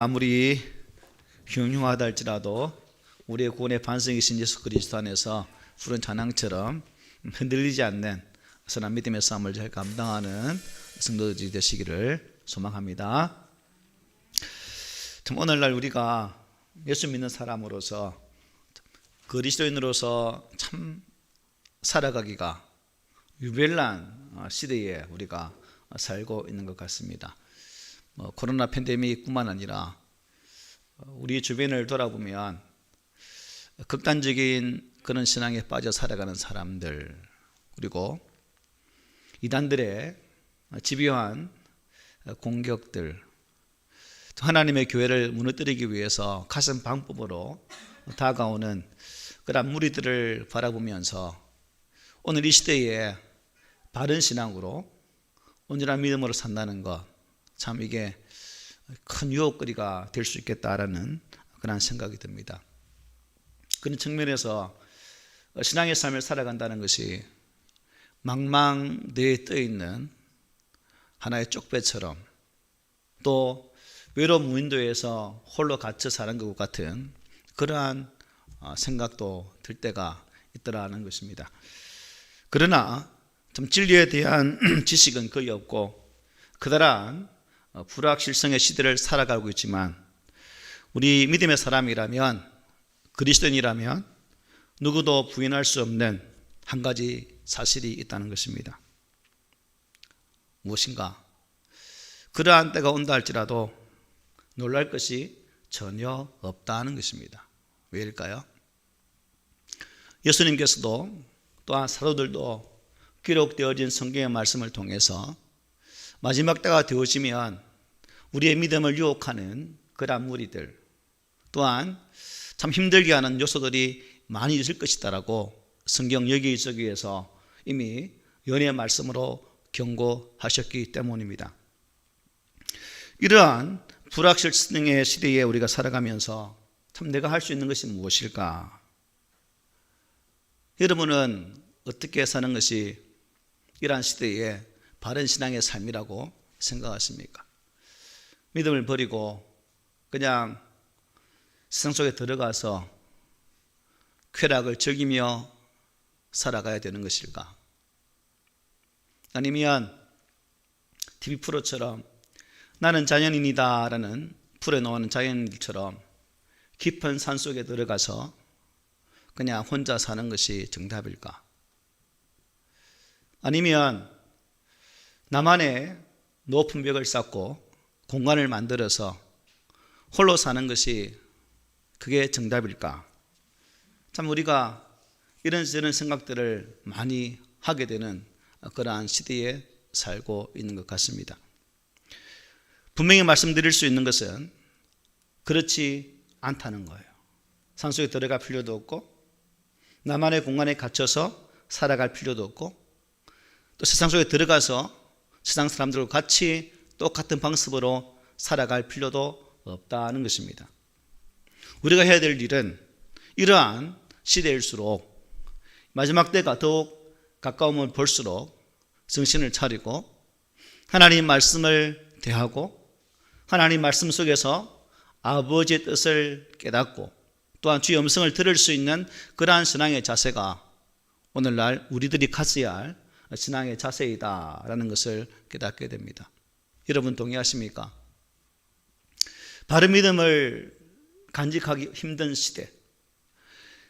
아무리 흉흉하다 할지라도 우리의 구원의 반석이신 예수 그리스도 안에서 푸른 찬양처럼 흔들리지 않는 선한 믿음의 싸움을 잘 감당하는 성도들이 되시기를 소망합니다. 참 오늘날 우리가 예수 믿는 사람으로서 그리스도인으로서 참 살아가기가 유별난 시대에 우리가 살고 있는 것 같습니다. 코로나 팬데믹뿐만 아니라 우리 주변을 돌아보면 극단적인 그런 신앙에 빠져 살아가는 사람들, 그리고 이단들의 집요한 공격들, 하나님의 교회를 무너뜨리기 위해서 가진 방법으로 다가오는 그런 무리들을 바라보면서 오늘 이 시대에 바른 신앙으로 온전한 믿음으로 산다는 것, 참 이게 큰 유혹거리가 될 수 있겠다라는 그런 생각이 듭니다. 그런 측면에서 신앙의 삶을 살아간다는 것이 망망대해에 떠있는 하나의 쪽배처럼, 또 외로운 무인도에서 홀로 갇혀 사는 것 같은 그러한 생각도 들 때가 있더라는 것입니다. 그러나 좀 진리에 대한 지식은 거의 없고 그다란 불확실성의 시대를 살아가고 있지만, 우리 믿음의 사람이라면, 그리스도인이라면 누구도 부인할 수 없는 한 가지 사실이 있다는 것입니다. 무엇인가? 그러한 때가 온다 할지라도 놀랄 것이 전혀 없다는 것입니다. 왜일까요? 예수님께서도 또한 사도들도 기록되어진 성경의 말씀을 통해서 마지막 때가 되어지면 우리의 믿음을 유혹하는 그러한 무리들, 또한 참 힘들게 하는 요소들이 많이 있을 것이다라고 성경 여기저기에서 이미 연의 말씀으로 경고하셨기 때문입니다. 이러한 불확실성의 시대에 우리가 살아가면서 참 내가 할 수 있는 것이 무엇일까? 여러분은 어떻게 사는 것이 이러한 시대에 바른 신앙의 삶이라고 생각하십니까? 믿음을 버리고 그냥 세상 속에 들어가서 쾌락을 즐기며 살아가야 되는 것일까? 아니면 TV 프로처럼 나는 자연인이다 라는 풀에 나오는 자연인들처럼 깊은 산속에 들어가서 그냥 혼자 사는 것이 정답일까? 아니면 나만의 높은 벽을 쌓고 공간을 만들어서 홀로 사는 것이 그게 정답일까? 참 우리가 이런저런 생각들을 많이 하게 되는 그러한 시대에 살고 있는 것 같습니다. 분명히 말씀드릴 수 있는 것은 그렇지 않다는 거예요. 산속에 들어갈 필요도 없고 나만의 공간에 갇혀서 살아갈 필요도 없고 또 세상 속에 들어가서 세상 사람들과 같이 똑같은 방식으로 살아갈 필요도 없다는 것입니다. 우리가 해야 될 일은 이러한 시대일수록 마지막 때가 더욱 가까움을 볼수록 정신을 차리고 하나님 말씀을 대하고 하나님 말씀 속에서 아버지의 뜻을 깨닫고 또한 주의 음성을 들을 수 있는 그러한 신앙의 자세가 오늘날 우리들이 가져야 할 신앙의 자세이다라는 것을 깨닫게 됩니다. 여러분 동의하십니까? 바른 믿음을 간직하기 힘든 시대,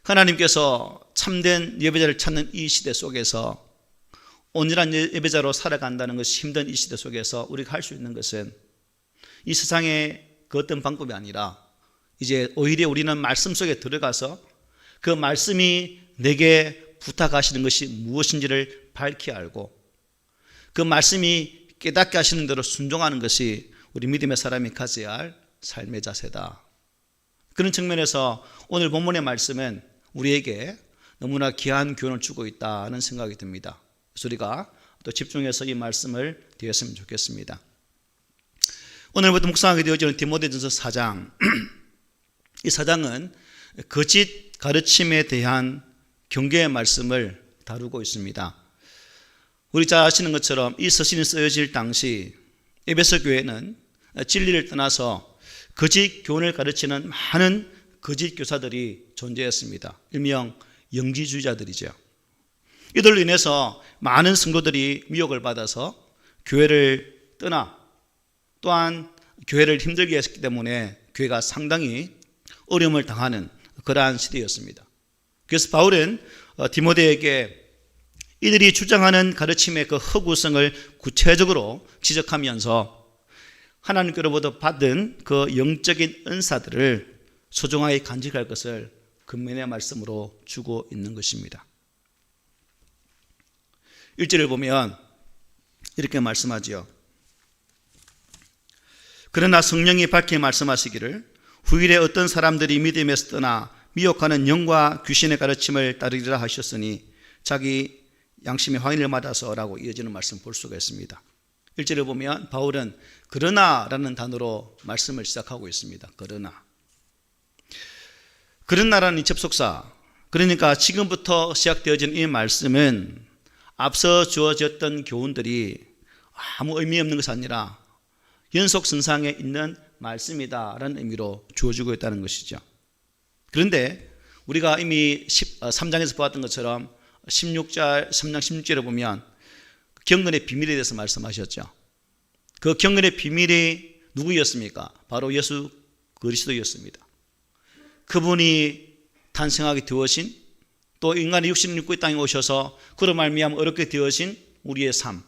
하나님께서 참된 예배자를 찾는 이 시대 속에서 온전한 예배자로 살아간다는 것이 힘든 이 시대 속에서 우리가 할 수 있는 것은 이 세상의 그 어떤 방법이 아니라 이제 오히려 우리는 말씀 속에 들어가서 그 말씀이 내게 부탁하시는 것이 무엇인지를 밝히 알고 그 말씀이 깨닫게 하시는 대로 순종하는 것이 우리 믿음의 사람이 가져야 할 삶의 자세다. 그런 측면에서 오늘 본문의 말씀은 우리에게 너무나 귀한 교훈을 주고 있다는 생각이 듭니다. 그래서 우리가 또 집중해서 이 말씀을 드렸으면 좋겠습니다. 오늘부터 묵상하게 되어지는 디모데전서 4장, 이 4장은 거짓 가르침에 대한 경계의 말씀을 다루고 있습니다. 우리 잘 아시는 것처럼 이 서신이 쓰여질 당시 에베소 교회는 진리를 떠나서 거짓 교훈을 가르치는 많은 거짓 교사들이 존재했습니다. 일명 영지주의자들이죠. 이들로 인해서 많은 성도들이 미혹을 받아서 교회를 떠나 또한 교회를 힘들게 했기 때문에 교회가 상당히 어려움을 당하는 그러한 시대였습니다. 그래서 바울은 디모데에게 이들이 주장하는 가르침의 그 허구성을 구체적으로 지적하면서 하나님께로부터 받은 그 영적인 은사들을 소중하게 간직할 것을 근면의 말씀으로 주고 있는 것입니다. 1절을 보면 이렇게 말씀하지요. 그러나 성령이 밝히 말씀하시기를 후일에 어떤 사람들이 믿음에서 떠나 미혹하는 영과 귀신의 가르침을 따르리라 하셨으니 자기 양심의 확인을 받아서라고 이어지는 말씀 볼 수가 있습니다. 1절을 보면 바울은 그러나라는 단어로 말씀을 시작하고 있습니다. 그러나라는 이 접속사, 그러니까 지금부터 시작되어진 이 말씀은 앞서 주어졌던 교훈들이 아무 의미 없는 것이 아니라 연속선상에 있는 말씀이다라는 의미로 주어지고 있다는 것이죠. 그런데 우리가 이미 3장에서 보았던 것처럼 3장 16절에 보면 경건의 비밀에 대해서 말씀하셨죠. 그 경건의 비밀이 누구였습니까? 바로 예수 그리스도였습니다. 그분이 탄생하게 되어신, 또 인간의 육신을 입고 이 땅에 오셔서 그로 말미암아 어렵게 되어진 우리의 삶,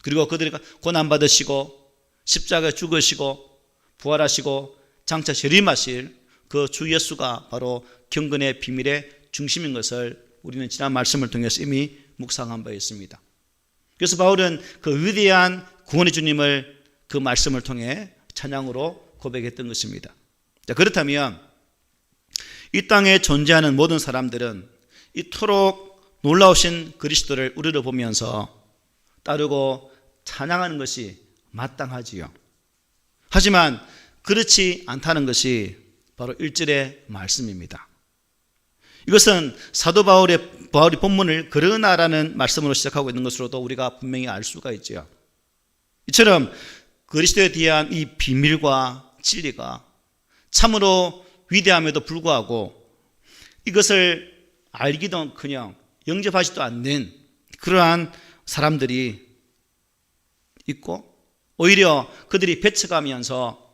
그리고 그들이 고난받으시고 십자가에 죽으시고 부활하시고 장차 재림하실 그 주 예수가 바로 경건의 비밀의 중심인 것을 우리는 지난 말씀을 통해서 이미 묵상한 바 있습니다. 그래서 바울은 그 위대한 구원의 주님을 그 말씀을 통해 찬양으로 고백했던 것입니다. 자, 그렇다면 이 땅에 존재하는 모든 사람들은 이토록 놀라우신 그리스도를 우리를 보면서 따르고 찬양하는 것이 마땅하지요. 하지만 그렇지 않다는 것이 바로 1절의 말씀입니다. 이것은 사도 바울이 본문을 그러나라는 말씀으로 시작하고 있는 것으로도 우리가 분명히 알 수가 있죠. 이처럼 그리스도에 대한 이 비밀과 진리가 참으로 위대함에도 불구하고 이것을 알기도커녕 영접하지도 않는 그러한 사람들이 있고 오히려 그들이 배척하면서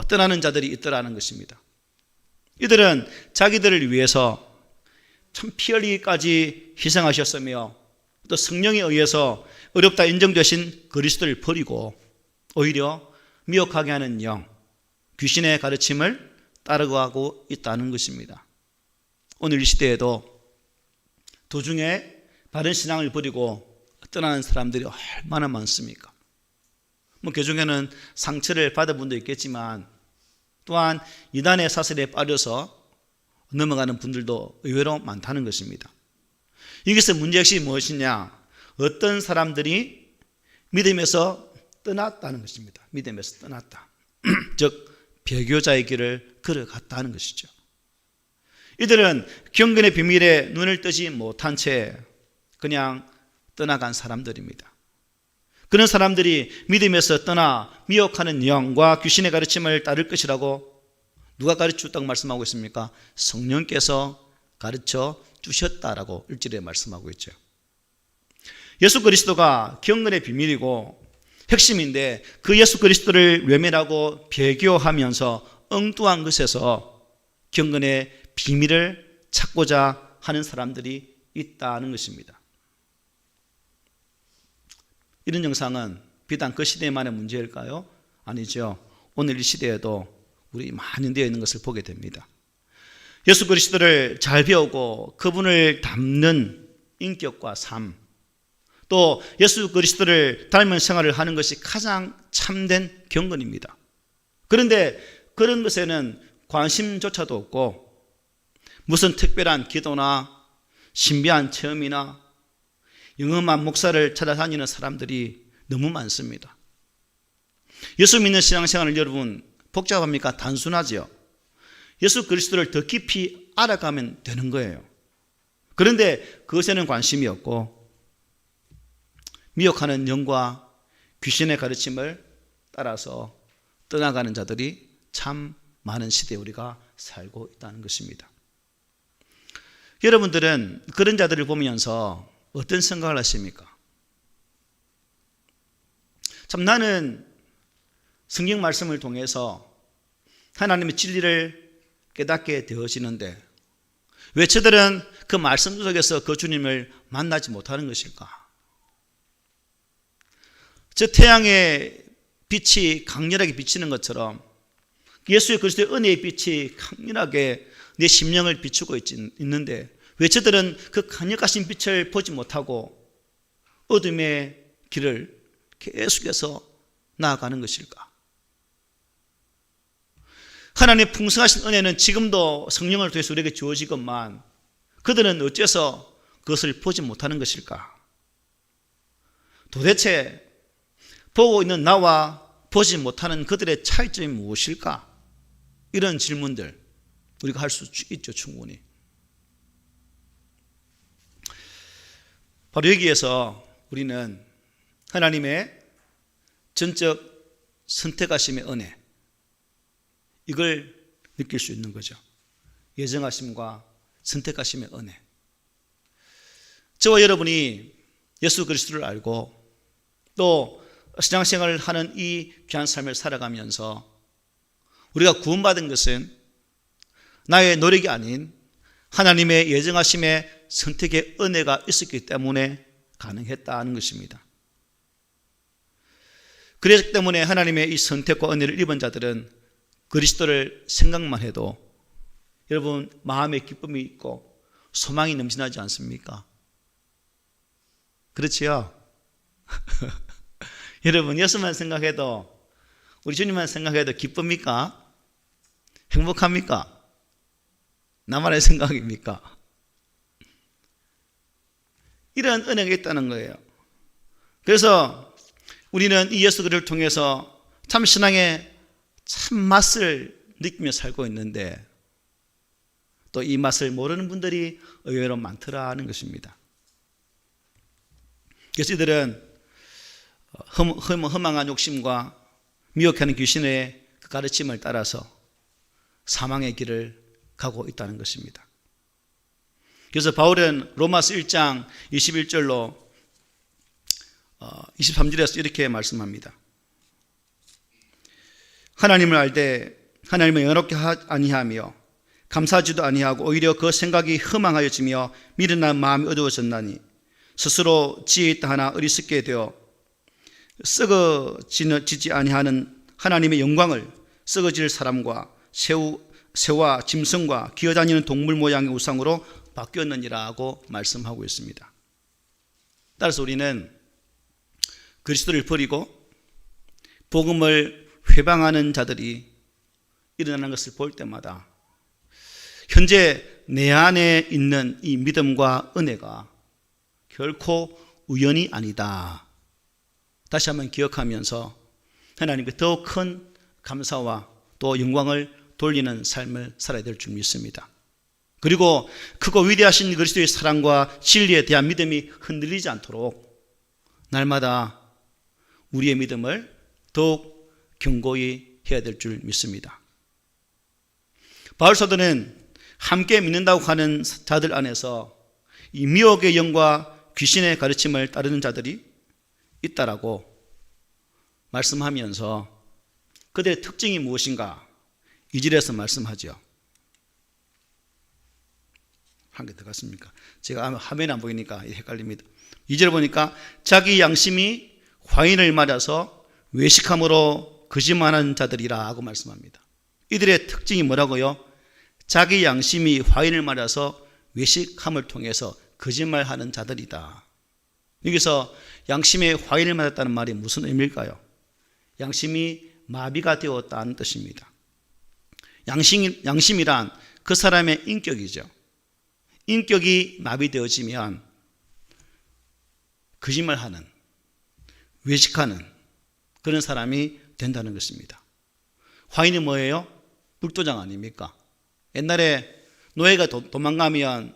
떠나는 자들이 있더라는 것입니다. 이들은 자기들을 위해서 참 피 흘리기까지 희생하셨으며 또 성령에 의해서 어렵다 인정되신 그리스도를 버리고 오히려 미혹하게 하는 영, 귀신의 가르침을 따라가고 있다는 것입니다. 오늘 이 시대에도 도중에 바른 신앙을 버리고 떠나는 사람들이 얼마나 많습니까? 그 중에는 상처를 받은 분도 있겠지만 또한 이단의 사슬에 빠져서 넘어가는 분들도 의외로 많다는 것입니다. 여기서 문제의식이 무엇이냐? 어떤 사람들이 믿음에서 떠났다는 것입니다. 믿음에서 떠났다. 즉 배교자의 길을 걸어갔다 하는 것이죠. 이들은 경건의 비밀에 눈을 뜨지 못한 채 그냥 떠나간 사람들입니다. 그런 사람들이 믿음에서 떠나 미혹하는 영과 귀신의 가르침을 따를 것이라고 누가 가르쳐줬다고 말씀하고 있습니까? 성령께서 가르쳐 주셨다라고 1절에 말씀하고 있죠. 예수 그리스도가 경건의 비밀이고 핵심인데 그 예수 그리스도를 외면하고 배교하면서 엉뚱한 것에서 경건의 비밀을 찾고자 하는 사람들이 있다는 것입니다. 이런 영상은 비단 그 시대만의 문제일까요? 아니죠. 오늘 이 시대에도 우리 많이 되어 있는 것을 보게 됩니다. 예수 그리스도를 잘 배우고 그분을 닮는 인격과 삶, 또 예수 그리스도를 닮은 생활을 하는 것이 가장 참된 경건입니다. 그런데 그런 것에는 관심조차도 없고 무슨 특별한 기도나 신비한 체험이나 영험한 목사를 찾아다니는 사람들이 너무 많습니다. 예수 믿는 신앙생활을 여러분 복잡합니까? 단순하죠. 예수 그리스도를 더 깊이 알아가면 되는 거예요. 그런데 그것에는 관심이 없고 미혹하는 영과 귀신의 가르침을 따라서 떠나가는 자들이 참 많은 시대에 우리가 살고 있다는 것입니다. 여러분들은 그런 자들을 보면서 어떤 생각을 하십니까? 참 나는 성경 말씀을 통해서 하나님의 진리를 깨닫게 되어지는데 왜 저들은 그 말씀 속에서 그 주님을 만나지 못하는 것일까? 저 태양의 빛이 강렬하게 비치는 것처럼 예수의 그리스도의 은혜의 빛이 강렬하게 내 심령을 비추고 있는데 왜 저들은 그 강력하신 빛을 보지 못하고 어둠의 길을 계속해서 나아가는 것일까? 하나님의 풍성하신 은혜는 지금도 성령을 통해서 우리에게 주어지건만 그들은 어째서 그것을 보지 못하는 것일까? 도대체 보고 있는 나와 보지 못하는 그들의 차이점이 무엇일까? 이런 질문들 우리가 할 수 있죠, 충분히. 바로 여기에서 우리는 하나님의 전적 선택하심의 은혜, 이걸 느낄 수 있는 거죠. 예정하심과 선택하심의 은혜. 저와 여러분이 예수 그리스도를 알고 또 신앙생활을 하는 이 귀한 삶을 살아가면서 우리가 구원받은 것은 나의 노력이 아닌 하나님의 예정하심의 선택의 은혜가 있었기 때문에 가능했다는 것입니다. 그렇기 때문에 하나님의 이 선택과 은혜를 입은 자들은 그리스도를 생각만 해도 여러분 마음에 기쁨이 있고 소망이 넘쳐나지 않습니까? 그렇지요? 여러분 예수만 생각해도 우리 주님만 생각해도 기쁩니까? 행복합니까? 나만의 생각입니까? 이런 은혜가 있다는 거예요. 그래서 우리는 이 예수 그리스도를 통해서 참 신앙의 참 맛을 느끼며 살고 있는데 또 이 맛을 모르는 분들이 의외로 많더라는 것입니다. 그래서 이들은 허망한 욕심과 미혹하는 귀신의 그 가르침을 따라서 사망의 길을 가고 있다는 것입니다. 그래서 바울은 로마서 1장 21절로 23절에서 이렇게 말씀합니다. 하나님을 알되 하나님을 영화롭게 아니하며 감사하지도 아니하고 오히려 그 생각이 허망하여지며 미련한 마음이 어두워졌나니 스스로 지혜 있다 하나 어리석게 되어 썩어지지 아니하는 하나님의 영광을 썩어질 사람과 새와 짐승과 기어다니는 동물 모양의 우상으로 바뀌었느니라고 말씀하고 있습니다. 따라서 우리는 그리스도를 버리고 복음을 회방하는 자들이 일어나는 것을 볼 때마다 현재 내 안에 있는 이 믿음과 은혜가 결코 우연이 아니다. 다시 한번 기억하면서 하나님께 더 큰 감사와 또 영광을 돌리는 삶을 살아야 될 줄 믿습니다. 그리고 크고 위대하신 그리스도의 사랑과 진리에 대한 믿음이 흔들리지 않도록 날마다 우리의 믿음을 더욱 견고히 해야 될 줄 믿습니다. 바울 사도는 함께 믿는다고 하는 자들 안에서 이 미혹의 영과 귀신의 가르침을 따르는 자들이 있다라고 말씀하면서 그들의 특징이 무엇인가 2절에서 말씀하죠. 한 개 더 갔습니까? 제가 화면에 안 보이니까 헷갈립니다. 2절 보니까 자기 양심이 화인을 맞아서 외식함으로 거짓말하는 자들이라고 말씀합니다. 이들의 특징이 뭐라고요? 자기 양심이 화인을 맞아서 외식함을 통해서 거짓말하는 자들이다. 여기서 양심의 화인을 맞았다는 말이 무슨 의미일까요? 양심이 마비가 되었다는 뜻입니다. 양심이란 그 사람의 인격이죠. 인격이 마비되어지면 거짓말하는, 외식하는 그런 사람이 된다는 것입니다. 화인이 뭐예요? 불도장 아닙니까? 옛날에 노예가 도망가면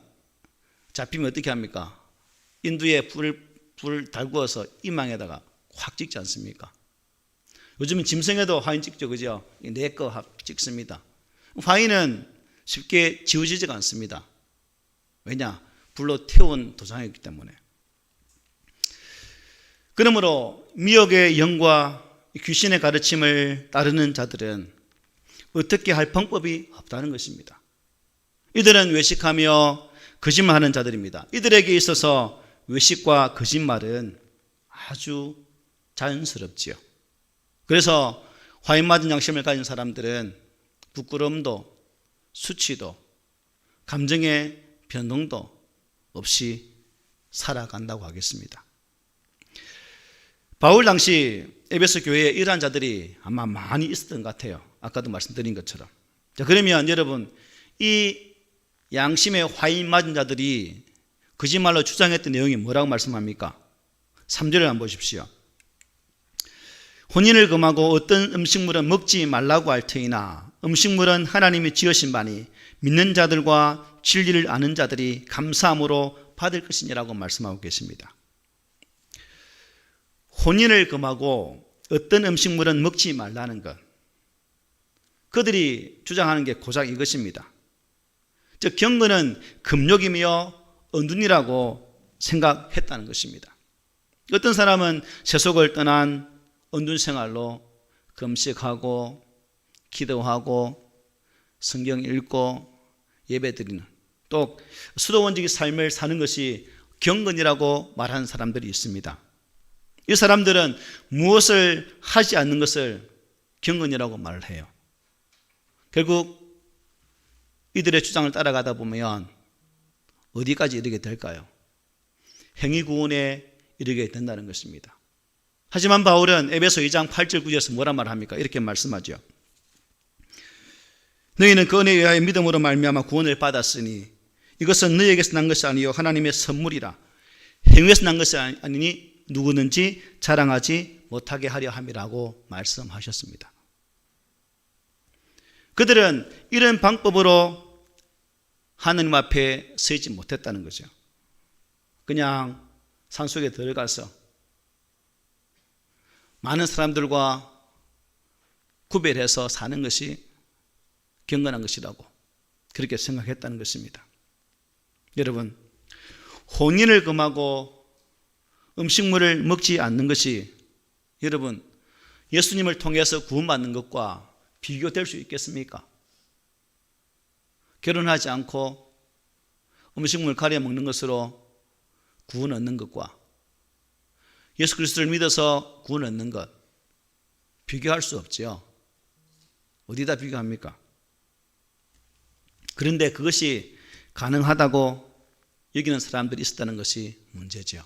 잡히면 어떻게 합니까? 인두에 불을 달구어서 이망에다가 확 찍지 않습니까? 요즘은 짐승에도 화인 찍죠, 그죠? 내 거 찍습니다. 화인은 쉽게 지워지지가 않습니다. 왜냐? 불로 태운 도장이기 때문에. 그러므로 미혹의 영과 귀신의 가르침을 따르는 자들은 어떻게 할 방법이 없다는 것입니다. 이들은 외식하며 거짓말하는 자들입니다. 이들에게 있어서 외식과 거짓말은 아주 자연스럽지요. 그래서 화인 맞은 양심을 가진 사람들은 부끄러움도 수치도 감정의 변동도 없이 살아간다고 하겠습니다. 바울 당시 에베소 교회에 이러한 자들이 아마 많이 있었던 것 같아요. 아까도 말씀드린 것처럼. 자, 그러면 여러분, 이 양심의 화인 맞은 자들이 거짓말로 주장했던 내용이 뭐라고 말씀합니까? 3절을 한번 보십시오. 혼인을 금하고 어떤 음식물은 먹지 말라고 할 터이나 음식물은 하나님이 지으신 바니 믿는 자들과 진리를 아는 자들이 감사함으로 받을 것이니라고 말씀하고 계십니다. 혼인을 금하고 어떤 음식물은 먹지 말라는 것, 그들이 주장하는 게 고작 이것입니다. 즉 경건은 금욕이며 언둔이라고 생각했다는 것입니다. 어떤 사람은 세속을 떠난 언둔 생활로 금식하고 기도하고 성경 읽고 예배드리는, 또 수도원적인 삶을 사는 것이 경건이라고 말하는 사람들이 있습니다. 이 사람들은 무엇을 하지 않는 것을 경건이라고 말을 해요. 결국 이들의 주장을 따라가다 보면 어디까지 이르게 될까요? 행위구원에 이르게 된다는 것입니다. 하지만 바울은 에베소 2장 8절 9절에서 뭐라 말합니까? 이렇게 말씀하죠. 너희는 그 은혜에 의하여 믿음으로 말미암아 구원을 받았으니 이것은 너희에게서 난 것이 아니요 하나님의 선물이라. 행위에서 난 것이 아니니 누구든지 자랑하지 못하게 하려 함이라고 말씀하셨습니다. 그들은 이런 방법으로 하느님 앞에 서지 못했다는 거죠. 그냥 산속에 들어가서 많은 사람들과 구별해서 사는 것이 경건한 것이라고 그렇게 생각했다는 것입니다. 여러분, 혼인을 금하고 음식물을 먹지 않는 것이 여러분 예수님을 통해서 구원받는 것과 비교될 수 있겠습니까? 결혼하지 않고 음식물 가려 먹는 것으로 구원 얻는 것과 예수 그리스도를 믿어서 구원 얻는 것 비교할 수 없죠. 어디다 비교합니까? 그런데 그것이 가능하다고 여기는 사람들이 있었다는 것이 문제죠.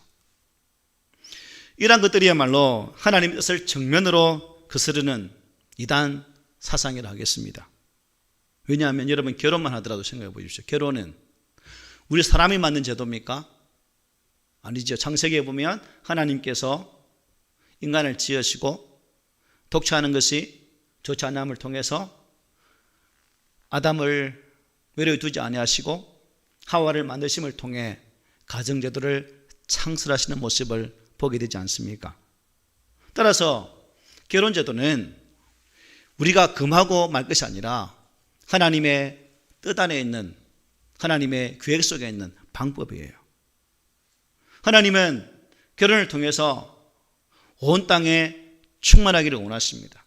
이러한 것들이야말로 하나님의 뜻을 정면으로 거스르는 이단 사상이라 하겠습니다. 왜냐하면 여러분 결혼만 하더라도 생각해 보십시오. 결혼은 우리 사람이 만든 제도입니까? 아니죠. 창세기에 보면 하나님께서 인간을 지으시고 독처하는 것이 좋지 않음을 통해서 아담을 외로이 두지 아니하시고 하와를 만드심을 통해 가정제도를 창설하시는 모습을 보게 되지 않습니까? 따라서 결혼제도는 우리가 금하고 말 것이 아니라 하나님의 뜻 안에 있는 하나님의 계획 속에 있는 방법이에요. 하나님은 결혼을 통해서 온 땅에 충만하기를 원하십니다.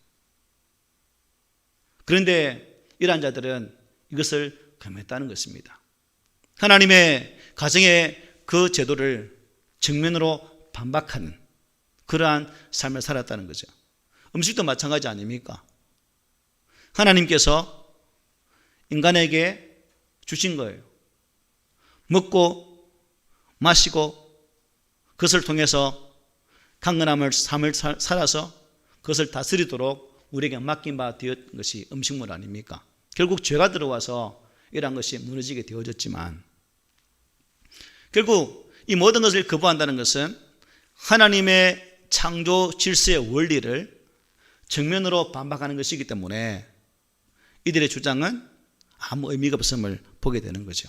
그런데 이러한 자들은 이것을 금했다는 것입니다. 하나님의 가정의 그 제도를 정면으로 반박하는 그러한 삶을 살았다는 거죠. 음식도 마찬가지 아닙니까? 하나님께서 인간에게 주신 거예요. 먹고 마시고 그것을 통해서 강건함을 삶을 살아서 그것을 다스리도록 우리에게 맡긴 바 되었던 것이 음식물 아닙니까? 결국 죄가 들어와서 이러한 것이 무너지게 되어졌지만 결국 이 모든 것을 거부한다는 것은 하나님의 창조 질서의 원리를 정면으로 반박하는 것이기 때문에 이들의 주장은 아무 의미가 없음을 보게 되는 거죠.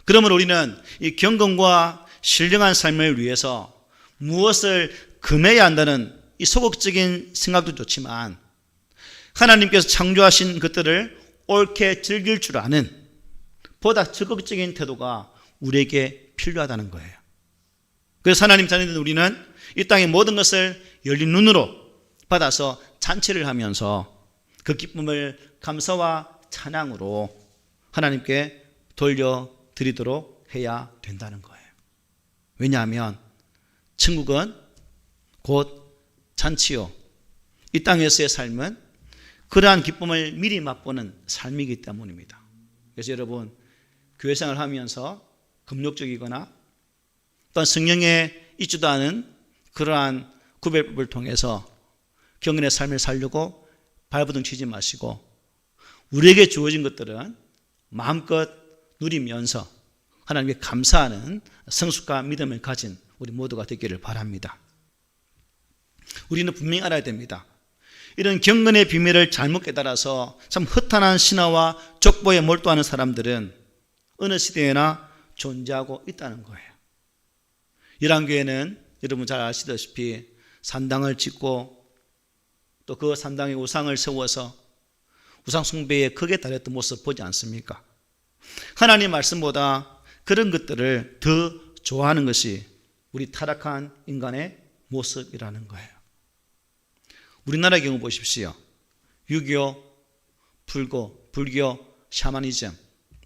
그러므로 우리는 이 경건과 신령한 삶을 위해서 무엇을 금해야 한다는 이 소극적인 생각도 좋지만 하나님께서 창조하신 것들을 옳게 즐길 줄 아는 보다 적극적인 태도가 우리에게 필요하다는 거예요. 그래서 하나님 자녀들 우리는 이 땅의 모든 것을 열린 눈으로 받아서 잔치를 하면서 그 기쁨을 감사와 찬양으로 하나님께 돌려드리도록 해야 된다는 거예요. 왜냐하면 천국은 곧 잔치요, 이 땅에서의 삶은 그러한 기쁨을 미리 맛보는 삶이기 때문입니다. 그래서 여러분, 교회 생활을 하면서 금욕적이거나 또한 성령에 있지도 않은 그러한 구별법을 통해서 경건의 삶을 살려고 발버둥 치지 마시고 우리에게 주어진 것들은 마음껏 누리면서 하나님께 감사하는 성숙과 믿음을 가진 우리 모두가 되기를 바랍니다. 우리는 분명히 알아야 됩니다. 이런 경건의 비밀을 잘못 깨달아서 참 허탄한 신화와 족보에 몰두하는 사람들은 어느 시대에나 존재하고 있다는 거예요. 열왕교회는 여러분 잘 아시다시피 산당을 짓고 또 그 산당에 우상을 세워서 우상 숭배에 크게 달했던 모습 보지 않습니까? 하나님 말씀보다 그런 것들을 더 좋아하는 것이 우리 타락한 인간의 모습이라는 거예요. 우리나라의 경우 보십시오. 유교, 불교, 샤머니즘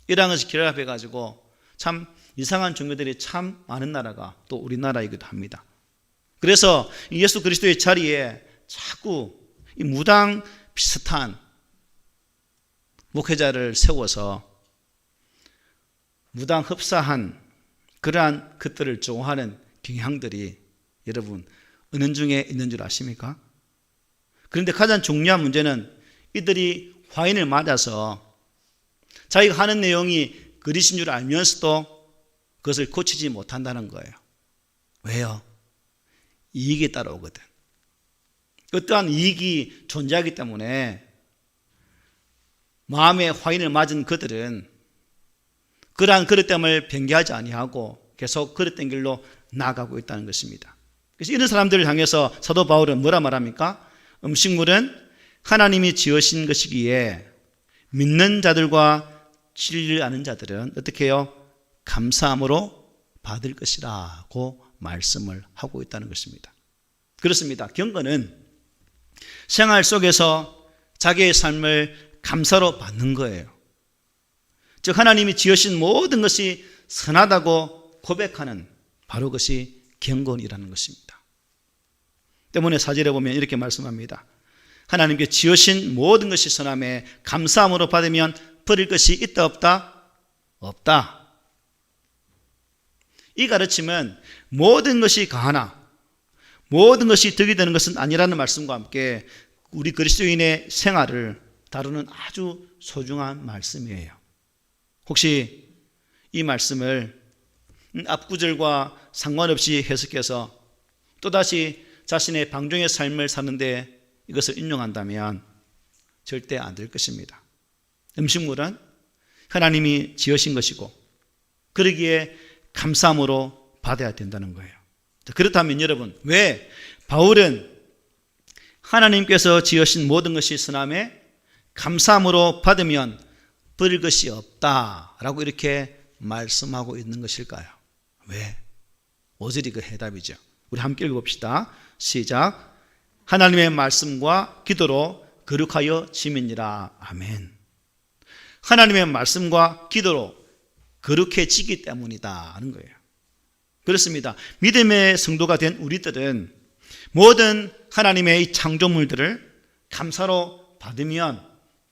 이런 것이 결합해가지고 참 이상한 종교들이 참 많은 나라가 또 우리나라이기도 합니다. 그래서 예수 그리스도의 자리에 자꾸 이 무당 비슷한 목회자를 세워서 무당 흡사한 그러한 것들을 좋아하는 경향들이 여러분 은연중에 있는 줄 아십니까? 그런데 가장 중요한 문제는 이들이 화인을 맞아서 자기가 하는 내용이 그리신 줄 알면서도 그것을 고치지 못한다는 거예요. 왜요? 이익이 따라오거든. 어떠한 이익이 존재하기 때문에 마음에 화인을 맞은 그들은 그러한 그릇됨을 변개하지 아니하고 계속 그릇된 길로 나아가고 있다는 것입니다. 그래서 이런 사람들을 향해서 사도 바울은 뭐라 말합니까? 음식물은 하나님이 지으신 것이기에 믿는 자들과 진리를 아는 자들은 어떻게 해요? 감사함으로 받을 것이라고 말씀을 하고 있다는 것입니다. 그렇습니다. 경건은 생활 속에서 자기의 삶을 감사로 받는 거예요. 즉 하나님이 지으신 모든 것이 선하다고 고백하는 바로 그것이 경건이라는 것입니다. 때문에 사절에 보면 이렇게 말씀합니다. 하나님께 지으신 모든 것이 선함에 감사함으로 받으면 버릴 것이 있다 없다? 없다. 이 가르침은 모든 것이 가하나 모든 것이 덕이 되는 것은 아니라는 말씀과 함께 우리 그리스도인의 생활을 다루는 아주 소중한 말씀이에요. 혹시 이 말씀을 앞구절과 상관없이 해석해서 또다시 자신의 방종의 삶을 사는데 이것을 인용한다면 절대 안 될 것입니다. 음식물은 하나님이 지으신 것이고 그러기에 감사함으로 받아야 된다는 거예요. 그렇다면 여러분, 왜 바울은 하나님께서 지으신 모든 것이 선함에 감사함으로 받으면 버릴 것이 없다라고 이렇게 말씀하고 있는 것일까요? 왜? 5절이 그 해답이죠. 우리 함께 읽어봅시다. 시작. 하나님의 말씀과 기도로 거룩하여 지민이라. 아멘. 하나님의 말씀과 기도로 거룩해지기 때문이다 하는 거예요. 그렇습니다. 믿음의 성도가 된 우리들은 모든 하나님의 이 창조물들을 감사로 받으면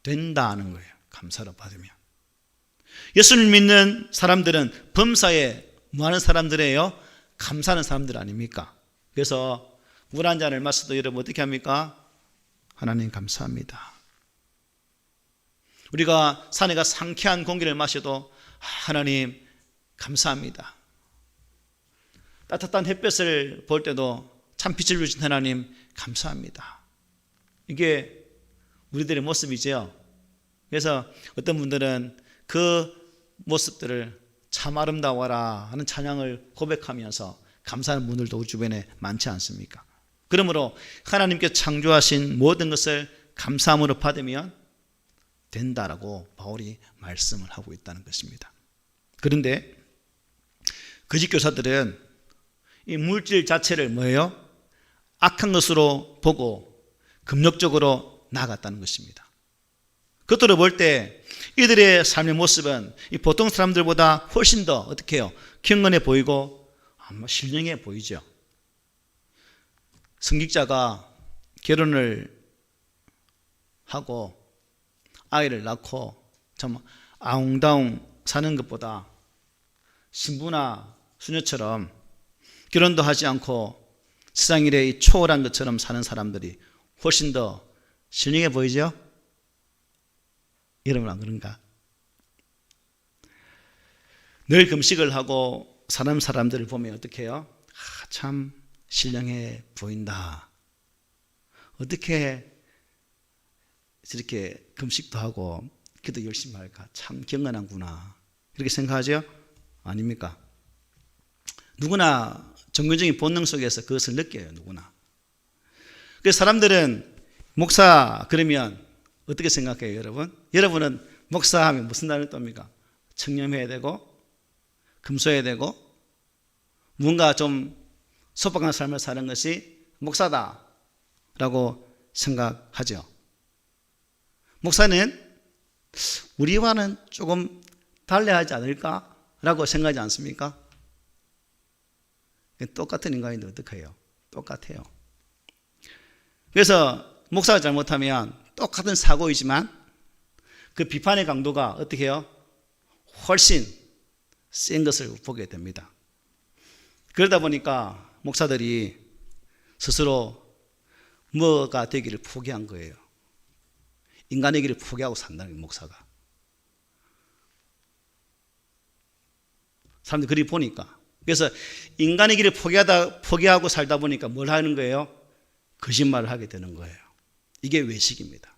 된다는 거예요. 감사로 받으면. 예수를 믿는 사람들은 범사에 뭐하는 사람들이에요? 감사하는 사람들 아닙니까? 그래서 물 한 잔을 마셔도 여러분 어떻게 합니까? 하나님 감사합니다. 우리가 산에 가 상쾌한 공기를 마셔도 하나님 감사합니다. 따뜻한 햇볕을 볼 때도 참 빛을 주신 하나님 감사합니다. 이게 우리들의 모습이죠. 그래서 어떤 분들은 그 모습들을 참 아름다워라 하는 찬양을 고백하면서 감사하는 분들도 우리 주변에 많지 않습니까? 그러므로 하나님께 창조하신 모든 것을 감사함으로 받으면 된다라고 바울이 말씀을 하고 있다는 것입니다. 그런데 거짓 교사들은 이 물질 자체를 뭐예요? 악한 것으로 보고 금욕적으로 나아갔다는 것입니다. 겉으로 볼 때 이들의 삶의 모습은 이 보통 사람들보다 훨씬 더 어떻게 해요? 경건해 보이고 신령해 보이죠. 성직자가 결혼을 하고 아이를 낳고 참 아웅다웅 사는 것보다 신부나 수녀처럼 결혼도 하지 않고 세상 일에 초월한 것처럼 사는 사람들이 훨씬 더 신령해 보이죠? 여러분 안 그런가? 늘 금식을 하고 사는 사람들을 보면 어떻게 해요? 참 신령해 보인다. 어떻게 저렇게 금식도 하고 기도 열심히 할까? 참 경건하구나. 이렇게 생각하죠? 아닙니까? 누구나 정근적인 본능 속에서 그것을 느껴요. 누구나. 그래서 사람들은 목사 그러면 어떻게 생각해요, 여러분? 여러분은 목사하면 무슨 단어를 떱니까? 청렴해야 되고 금소해야 되고 뭔가 좀 소박한 삶을 사는 것이 목사다라고 생각하죠. 목사는 우리와는 조금 달라야 하지 않을까라고 생각하지 않습니까? 똑같은 인간인데 어떡해요? 똑같아요. 그래서 목사가 잘못하면 똑같은 사고이지만 그 비판의 강도가 어떻게 해요? 훨씬 센 것을 보게 됩니다. 그러다 보니까 목사들이 스스로 뭐가 되기를 포기한 거예요. 인간의 길을 포기하고 산다는 게 목사가. 사람들이 그리 보니까. 그래서 인간의 길을 포기하고 살다 보니까 뭘 하는 거예요? 거짓말을 하게 되는 거예요. 이게 외식입니다.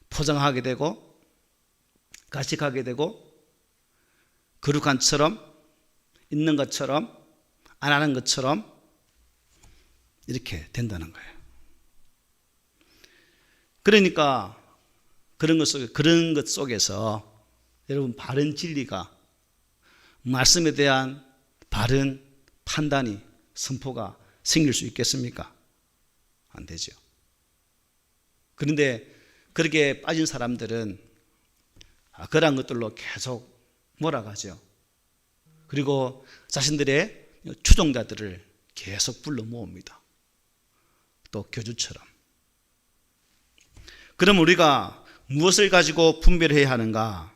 포장하게 되고 가식하게 되고 거룩한 처럼 있는 것처럼 안 하는 것처럼 이렇게 된다는 거예요. 그러니까 그런 것 속에서 여러분 바른 진리가 말씀에 대한 바른 판단이 선포가 생길 수 있겠습니까? 안 되죠. 그런데 그렇게 빠진 사람들은 그러한 것들로 계속 몰아가죠. 그리고 자신들의 추종자들을 계속 불러 모읍니다. 또 교주처럼. 그럼 우리가 무엇을 가지고 분별해야 하는가?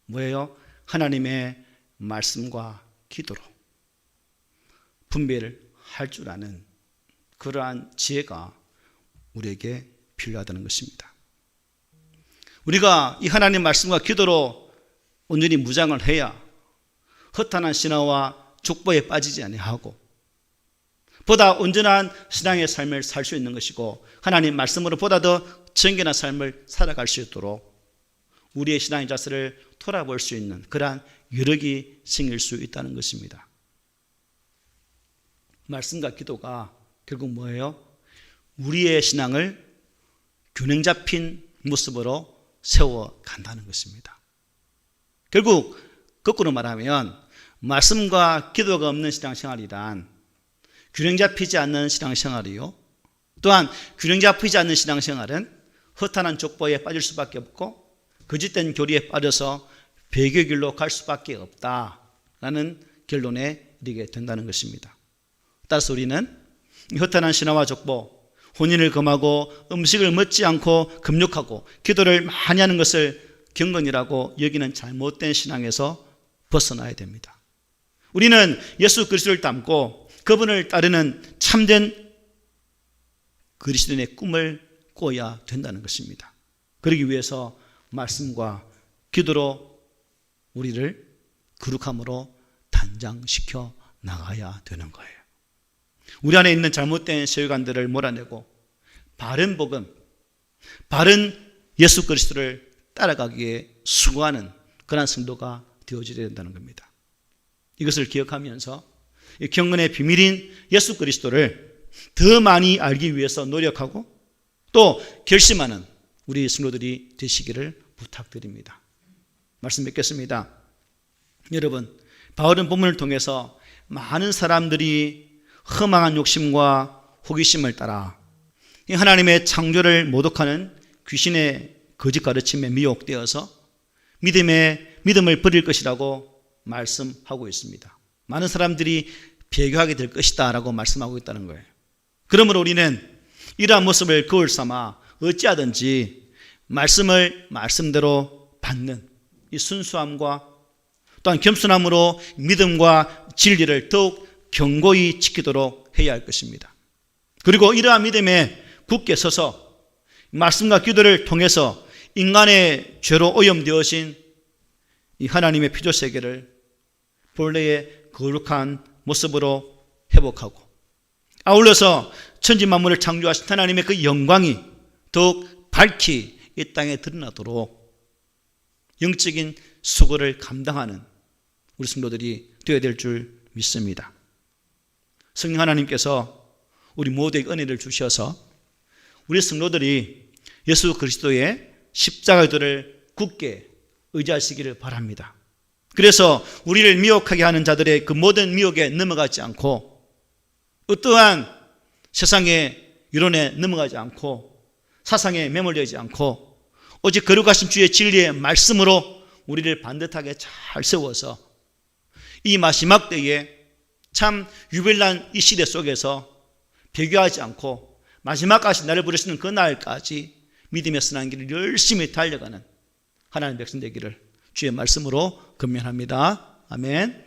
뭐예요? 하나님의 말씀과 기도로 분별을 할 줄 아는 그러한 지혜가 우리에게 필요하다는 것입니다. 우리가 이 하나님 말씀과 기도로 온전히 무장을 해야 허탄한 신화와 족보에 빠지지 아니하고 보다 온전한 신앙의 삶을 살 수 있는 것이고 하나님 말씀으로 보다 더 정결한 삶을 살아갈 수 있도록 우리의 신앙의 자세를 돌아볼 수 있는 그러한 여력이 생길 수 있다는 것입니다. 말씀과 기도가 결국 뭐예요? 우리의 신앙을 균형 잡힌 모습으로 세워간다는 것입니다. 결국 거꾸로 말하면 말씀과 기도가 없는 신앙생활이란 균형 잡히지 않는 신앙생활이요. 또한 균형 잡히지 않는 신앙생활은 허탄한 족보에 빠질 수밖에 없고 거짓된 교리에 빠져서 배교의 길로 갈 수밖에 없다라는 결론에 이르게 된다는 것입니다. 따라서 우리는 허탄한 신화와 족보, 혼인을 금하고 음식을 먹지 않고 금욕하고 기도를 많이 하는 것을 경건이라고 여기는 잘못된 신앙에서 벗어나야 됩니다. 우리는 예수 그리스도를 닮고 그분을 따르는 참된 그리스도인의 꿈을 꿔야 된다는 것입니다. 그러기 위해서 말씀과 기도로 우리를 거룩함으로 단장시켜 나가야 되는 거예요. 우리 안에 있는 잘못된 세계관들을 몰아내고 바른 복음, 바른 예수 그리스도를 따라가기에 수고하는 그런 성도가 되어져야 된다는 겁니다. 이것을 기억하면서 경건의 비밀인 예수 그리스도를 더 많이 알기 위해서 노력하고 또 결심하는 우리 성도들이 되시기를 부탁드립니다. 말씀 맺겠습니다. 여러분, 바울은 본문을 통해서 많은 사람들이 허망한 욕심과 호기심을 따라 하나님의 창조를 모독하는 귀신의 거짓 가르침에 미혹되어서 믿음을 버릴 것이라고 말씀하고 있습니다. 많은 사람들이 배교하게 될 것이다 라고 말씀하고 있다는 거예요. 그러므로 우리는 이러한 모습을 거울 삼아 어찌하든지 말씀을 말씀대로 받는 이 순수함과 또한 겸손함으로 믿음과 진리를 더욱 견고히 지키도록 해야 할 것입니다. 그리고 이러한 믿음에 굳게 서서 말씀과 기도를 통해서 인간의 죄로 오염되어진 이 하나님의 피조세계를 본래의 거룩한 모습으로 회복하고 아울러서 천지만물을 창조하신 하나님의 그 영광이 더욱 밝히 이 땅에 드러나도록 영적인 수고를 감당하는 우리 성도들이 되어야 될 줄 믿습니다. 성령 하나님께서 우리 모두에게 은혜를 주셔서 우리 성도들이 예수 그리스도의 십자가들을 굳게 의지하시기를 바랍니다. 그래서 우리를 미혹하게 하는 자들의 그 모든 미혹에 넘어가지 않고 어떠한 세상의 이론에 넘어가지 않고 사상에 매몰되지 않고 오직 거룩하신 주의 진리의 말씀으로 우리를 반듯하게 잘 세워서 이 마지막 때에 참 유별난 이 시대 속에서 배교하지 않고 마지막까지 나를 부르시는 그 날까지 믿음의 선한 길을 열심히 달려가는 하나님의 백성 되기를 주의 말씀으로 권면합니다. 아멘.